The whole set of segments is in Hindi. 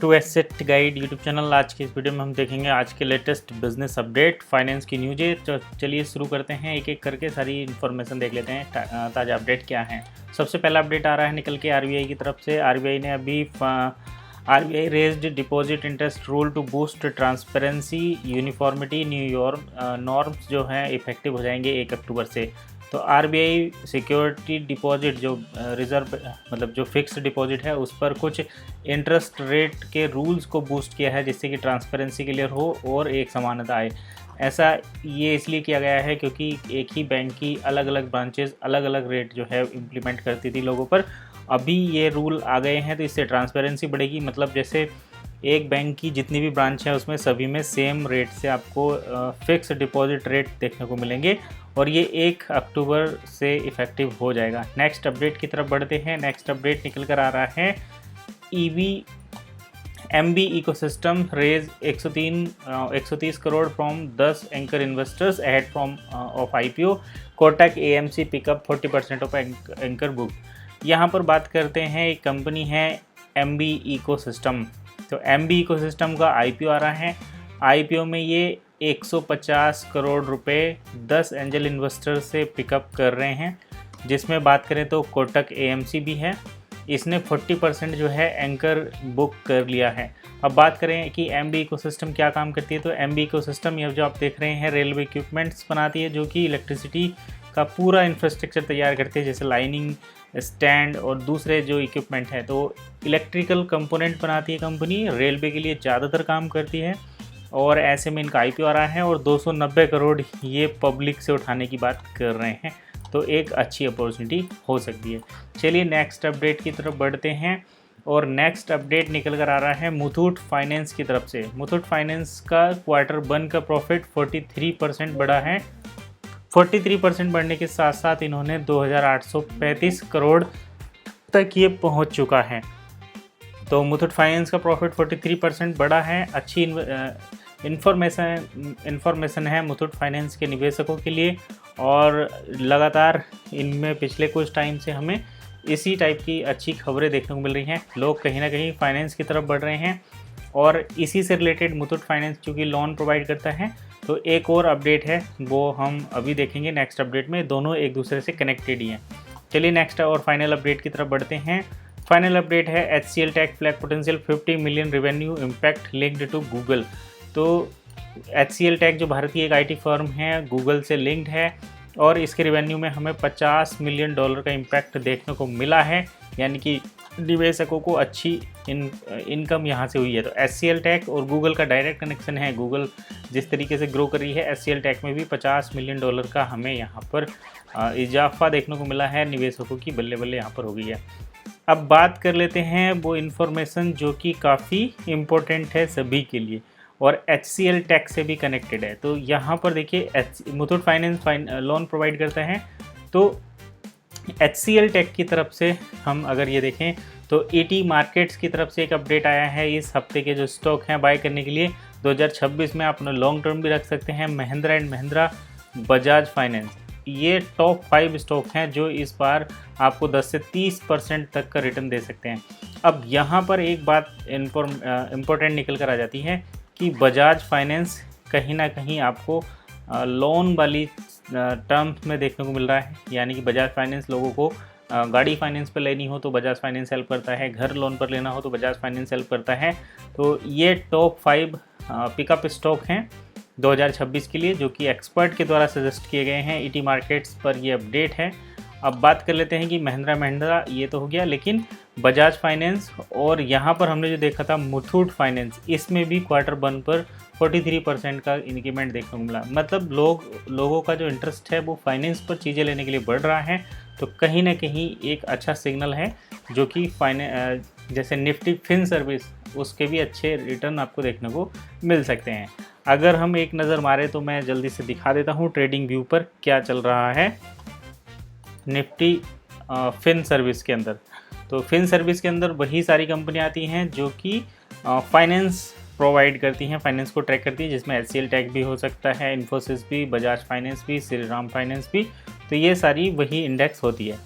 To Asset Guide YouTube channel. आज की इस वीडियो में हम देखेंगे आज के लेटेस्ट बिजनेस अपडेट, फाइनेंस की न्यूज़। तो चलिए शुरू करते हैं, एक एक करके सारी इन्फॉर्मेशन देख लेते हैं ताज़ा अपडेट क्या है। सबसे पहला अपडेट आ रहा है निकल के आरबीआई की तरफ से। आरबीआई ने अभी RBI raised deposit interest rule to boost transparency uniformity new norms जो हैं इफेक्टिव हो जाएंगे 1 अक्टूबर से। तो आरबीआई सिक्योरिटी डिपॉजिट जो रिज़र्व मतलब जो फिक्स्ड डिपॉजिट है उस पर कुछ इंटरेस्ट रेट के रूल्स को बूस्ट किया है जिससे कि ट्रांसपेरेंसी क्लियर हो और एक समानता आए। ऐसा ये इसलिए किया गया है क्योंकि एक ही बैंक की अलग अलग ब्रांचेस अलग अलग रेट जो है इम्प्लीमेंट करती थी लोगों पर। अभी ये रूल आ गए हैं तो इससे ट्रांसपेरेंसी बढ़ेगी। मतलब जैसे एक बैंक की जितनी भी ब्रांच है उसमें सभी में सेम रेट से आपको फिक्स डिपॉजिट रेट देखने को मिलेंगे और ये 1 अक्टूबर से इफ़ेक्टिव हो जाएगा। नेक्स्ट अपडेट की तरफ बढ़ते हैं। नेक्स्ट अपडेट निकल कर आ रहा है MB ecosystem raise 130 crore from 10 anchor investors ahead from of IPO. Kotak AMC pickup 40% of anchor book. यहाँ पर बात करते हैं, एक कंपनी है एमबी इकोसिस्टम। तो एमबी इकोसिस्टम का आईपीओ आ रहा है। आईपीओ में ये 150 करोड़ रुपए 10 एंजल इन्वेस्टर से पिकअप कर रहे हैं, जिसमें बात करें तो कोटक एएमसी भी है। इसने 40% जो है एंकर बुक कर लिया है। अब बात करें कि एमबी इकोसिस्टम क्या काम करती है, तो एमबी इकोसिस्टम ये जो आप देख रहे हैं रेलवे इक्विपमेंट्स बनाती है जो कि इलेक्ट्रिसिटी का पूरा इंफ्रास्ट्रक्चर तैयार करती है, जैसे लाइनिंग, स्टैंड और दूसरे जो इक्विपमेंट है। तो इलेक्ट्रिकल कंपोनेंट बनाती है कंपनी, रेलवे के लिए ज़्यादातर काम करती है और ऐसे में इनका आईपीओ आ रहा है और 290 करोड़ ये पब्लिक से उठाने की बात कर रहे हैं। तो एक अच्छी अपॉर्चुनिटी हो सकती है। चलिए नेक्स्ट अपडेट की तरफ बढ़ते हैं और नेक्स्ट अपडेट निकल कर आ रहा है मुथूट फाइनेंस की तरफ से। मुथूट फाइनेंस का Q1 का प्रॉफिट 43% बढ़ा है। 43% बढ़ने के साथ साथ इन्होंने 2835 करोड़ तक ये पहुंच चुका है। तो मुथूट फाइनेंस का प्रॉफिट 43% बढ़ा है। अच्छी इन्फॉर्मेशन है मुथूट फाइनेंस के निवेशकों के लिए और लगातार इनमें पिछले कुछ टाइम से हमें इसी टाइप की अच्छी खबरें देखने को मिल रही हैं। लोग कहीं ना कहीं फाइनेंस की तरफ बढ़ रहे हैं और इसी से रिलेटेड मुथूट फाइनेंस चूँकि लोन प्रोवाइड करता है तो एक और अपडेट है वो हम अभी देखेंगे नेक्स्ट अपडेट में। दोनों एक दूसरे से कनेक्टेड ही हैं। चलिए नेक्स्ट और फाइनल अपडेट की तरफ बढ़ते हैं। फाइनल अपडेट है HCL Tech flag potential 50 million revenue impact linked to Google. तो HCL टेक जो भारतीय एक IT फर्म है, गूगल से लिंक्ड है और इसके रेवेन्यू में हमें $50 मिलियन का इम्पैक्ट देखने को मिला है, यानी कि निवेशकों को अच्छी इनकम यहाँ से हुई है। तो HCL टेक और गूगल का डायरेक्ट कनेक्शन है। गूगल जिस तरीके से ग्रो कर रही है, HCL टेक में भी $50 मिलियन का हमें यहाँ पर इजाफा देखने को मिला है। निवेशकों की बल्ले बल्ले यहाँ पर हो गई है। अब बात कर लेते हैं वो इन्फॉर्मेशन जो कि काफ़ी इम्पोर्टेंट है सभी के लिए और HCL टेक से भी कनेक्टेड है। तो यहाँ पर देखिए मुथूट फाइनेंस लोन प्रोवाइड करता है। तो HCL टेक की तरफ से हम अगर ये देखें तो ET मार्केट्स की तरफ से एक अपडेट आया है इस हफ्ते के जो स्टॉक हैं बाय करने के लिए 2026 में अपना लॉन्ग टर्म भी रख सकते हैं। महिंद्रा एंड महिंद्रा, बजाज फाइनेंस, ये टॉप 5 स्टॉक हैं जो इस बार आपको 10 से 30% तक का रिटर्न दे सकते हैं। अब यहाँ पर एक बात इम्पोर्टेंट निकल कर आ जाती है कि बजाज फाइनेंस कहीं ना कहीं आपको लोन वाली टर्म्स में देखने को मिल रहा है, यानी कि बजाज फाइनेंस लोगों को गाड़ी फाइनेंस पर लेनी हो तो बजाज फाइनेंस हेल्प करता है, घर लोन पर लेना हो तो बजाज फाइनेंस हेल्प करता है। तो ये टॉप 5 पिकअप स्टॉक हैं 2026 के लिए जो कि एक्सपर्ट के द्वारा सजेस्ट किए गए हैं। ET मार्केट्स पर ये अपडेट है। अब बात कर लेते हैं कि महिंद्रा ये तो हो गया, लेकिन बजाज फाइनेंस और यहाँ पर हमने जो देखा था मुथूट फाइनेंस, इसमें भी Q1 पर 43% का इंक्रीमेंट देखने को मिला। मतलब लोगों का जो इंटरेस्ट है वो फाइनेंस पर चीज़ें लेने के लिए बढ़ रहा है। तो कहीं ना कहीं एक अच्छा सिग्नल है जो कि जैसे निफ्टी फिन सर्विस, उसके भी अच्छे रिटर्न आपको देखने को मिल सकते हैं। अगर हम एक नज़र मारें तो मैं जल्दी से दिखा देता हूँ ट्रेडिंग व्यू पर क्या चल रहा है निफ्टी फिन सर्विस के अंदर। तो फिन सर्विस के अंदर वही सारी कंपनियाँ आती हैं जो कि फाइनेंस प्रोवाइड करती हैं, फाइनेंस को ट्रैक करती है, जिसमें HCL टेक भी हो सकता है, इन्फोसिस भी, बजाज फाइनेंस भी, श्रीराम फाइनेंस भी। तो ये सारी वही इंडेक्स होती है।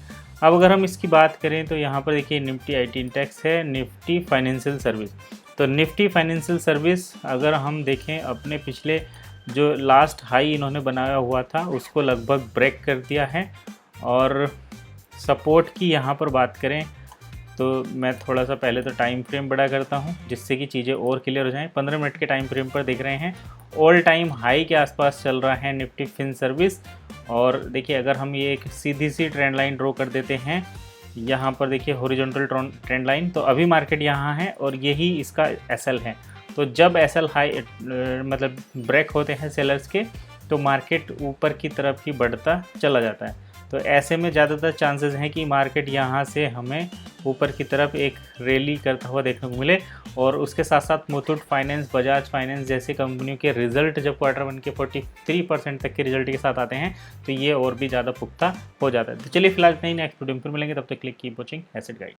अब अगर हम इसकी बात करें तो यहाँ पर देखिए निफ्टी IT इंडेक्स है, निफ्टी फाइनेंशियल सर्विस। तो निफ्टी फाइनेंशियल सर्विस अगर हम देखें अपने पिछले जो लास्ट हाई इन्होंने बनाया हुआ था उसको लगभग ब्रेक कर दिया है। और सपोर्ट की यहाँ पर बात करें तो मैं थोड़ा सा पहले तो टाइम फ्रेम बड़ा करता हूँ जिससे कि चीज़ें और क्लियर हो जाएं। 15 मिनट के टाइम फ्रेम पर देख रहे हैं ऑल टाइम हाई के आसपास चल रहा है निफ्टी फिन सर्विस। और देखिए अगर हम ये एक सीधी सी ट्रेंड लाइन ड्रॉ कर देते हैं यहाँ पर, देखिए हॉरिजॉन्टल ट्रेंड लाइन, तो अभी मार्केट यहाँ है और यही इसका एसएल है। तो जब एसएल हाई मतलब ब्रेक होते हैं सेलर्स के तो मार्केट ऊपर की तरफ ही बढ़ता चला जाता है। तो ऐसे में ज़्यादातर चांसेस हैं कि मार्केट यहाँ से हमें ऊपर की तरफ एक रैली करता हुआ देखने को मिले। और उसके साथ साथ मुथूट फाइनेंस, बजाज फाइनेंस जैसी कंपनियों के रिजल्ट जब Q1 के 43% तक के रिजल्ट के साथ आते हैं तो ये और भी ज़्यादा पुख्ता हो जाता है। तो चलिए फिलहाल इतना ही, नेक्स्ट वीडियो में फिर मिलेंगे, तब तक click keep watching asset guide.